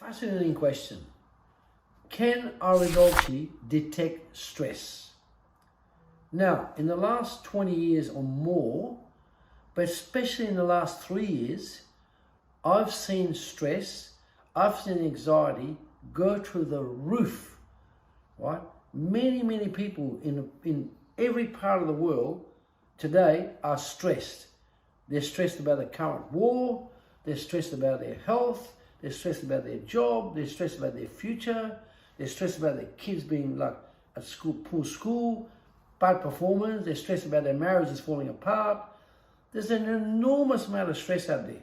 Fascinating question. Can Iridology detect stress? Now, in the last 20 years or more, but especially in the last 3 years, I've seen stress, I've seen anxiety go through the roof, right? Many people in every part of the world today are stressed. They're stressed about the current war, they're stressed about their health, they're stressed about their job, they're stressed about their future, they're stressed about their kids being like at school, poor school, bad performance, they're stressed about their marriages falling apart. There's an enormous amount of stress out there,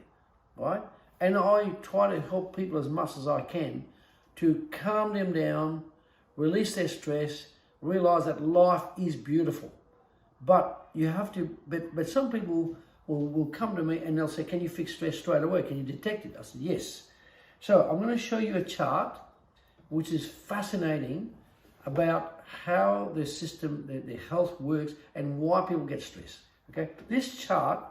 right? And I try to help people as much as I can to calm them down, release their stress, realize that life is beautiful. But you have to, but some people will come to me and they'll say, can you fix stress straight away? Can you detect it? I said, yes. So I'm going to show you a chart, which is fascinating about how the system, the health works and why people get stressed. Okay, this chart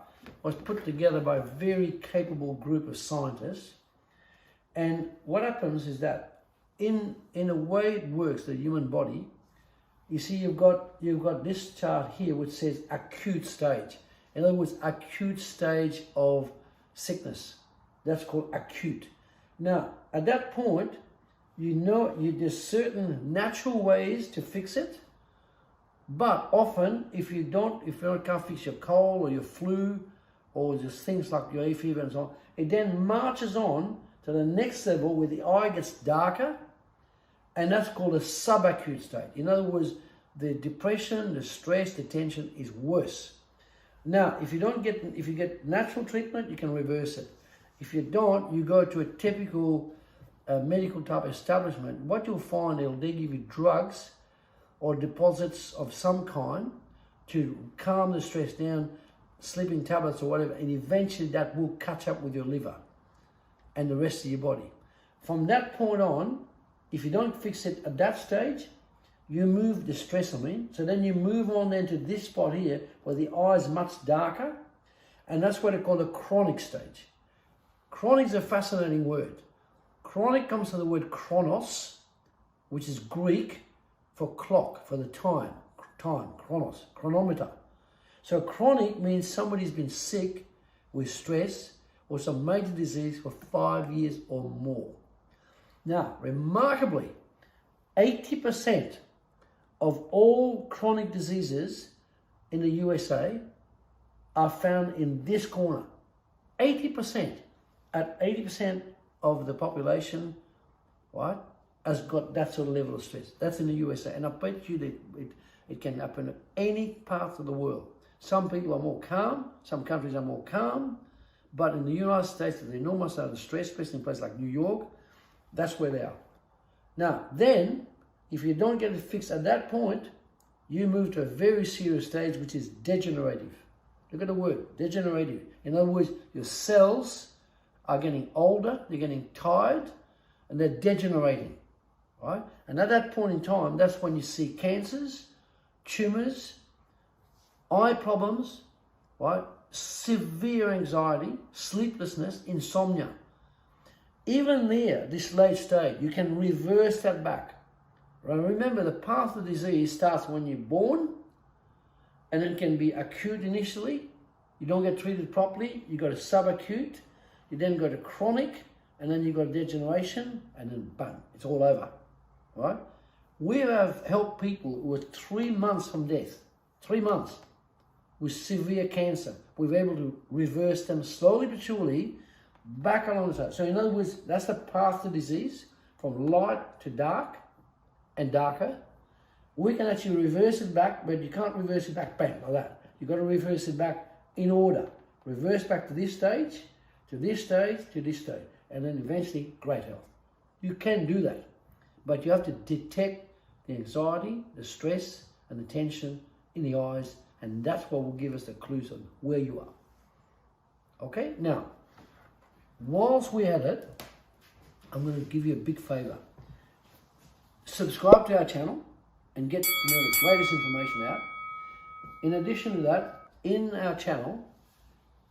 was put together by a very capable group of scientists. And what happens is that in a way it works, the human body, you see you've got this chart here which says acute stage. In other words, acute stage of sickness. That's called acute. Now, at that point, there's certain natural ways to fix it. But often, if you can't fix your cold or your flu or just things like your hay fever and so on, it then marches on to the next level where the eye gets darker, and that's called a subacute state. In other words, the depression, the stress, the tension is worse. Now, if you get natural treatment, you can reverse it. If you don't, you go to a typical medical type establishment. What you'll find, they give you drugs or deposits of some kind to calm the stress down, sleeping tablets or whatever, and eventually that will catch up with your liver and the rest of your body. From that point on, if you don't fix it at that stage, you move the stress so then you move on then to this spot here where the eye is much darker, and that's what they call the chronic stage. Chronic is a fascinating word. Chronic comes from the word chronos, which is Greek for clock, for the time, chronos, chronometer. So chronic means somebody's been sick with stress or some major disease for 5 years or more. Now, remarkably, 80% of all chronic diseases in the USA are found in this corner. 80%. At 80% of the population, right, has got that sort of level of stress. That's in the USA. And I bet you that it can happen in any part of the world. Some people are more calm, some countries are more calm, but in the United States, there's enormous amount of stress, especially in places like New York. That's where they are. Now, then, if you don't get it fixed at that point, you move to a very serious stage, which is degenerative. Look at the word, degenerative. In other words, your cells are getting older, they're getting tired, and they're degenerating, right? And at that point in time, that's when you see cancers, tumors, eye problems, right? Severe anxiety, sleeplessness, insomnia. Even there, this late stage, you can reverse that back. Right? Remember, the path of disease starts when you're born, and it can be acute initially. You don't get treated properly, you go to subacute, you then go to chronic, and then you go to degeneration, and then bang, it's all over, right? We have helped people who are 3 months from death, 3 months, with severe cancer. We're able to reverse them slowly but surely back along the side. So in other words, that's the path to disease, from light to dark and darker. We can actually reverse it back, but you can't reverse it back bang like that. You've got to reverse it back in order. Reverse back to this stage, to this stage, to this stage, and then eventually great health. You can do that, but you have to detect the anxiety, the stress, and the tension in the eyes, and that's what will give us the clues on where you are. Okay, now, whilst we're at it, I'm going to give you a big favor. Subscribe to our channel and get the greatest information out. In addition to that, in our channel,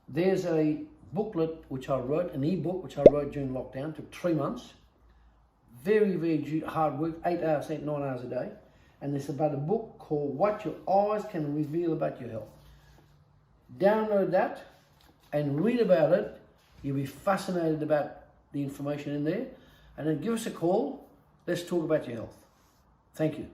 there's a booklet which I wrote, an ebook which I wrote during lockdown. It took 3 months. very, very hard work, 8 hours, 9 hours a day. And it's about a book called What Your Eyes Can Reveal About Your Health. Download that and read about it. You'll be fascinated about the information in there. And then give us a call. Let's talk about your health. Thank you.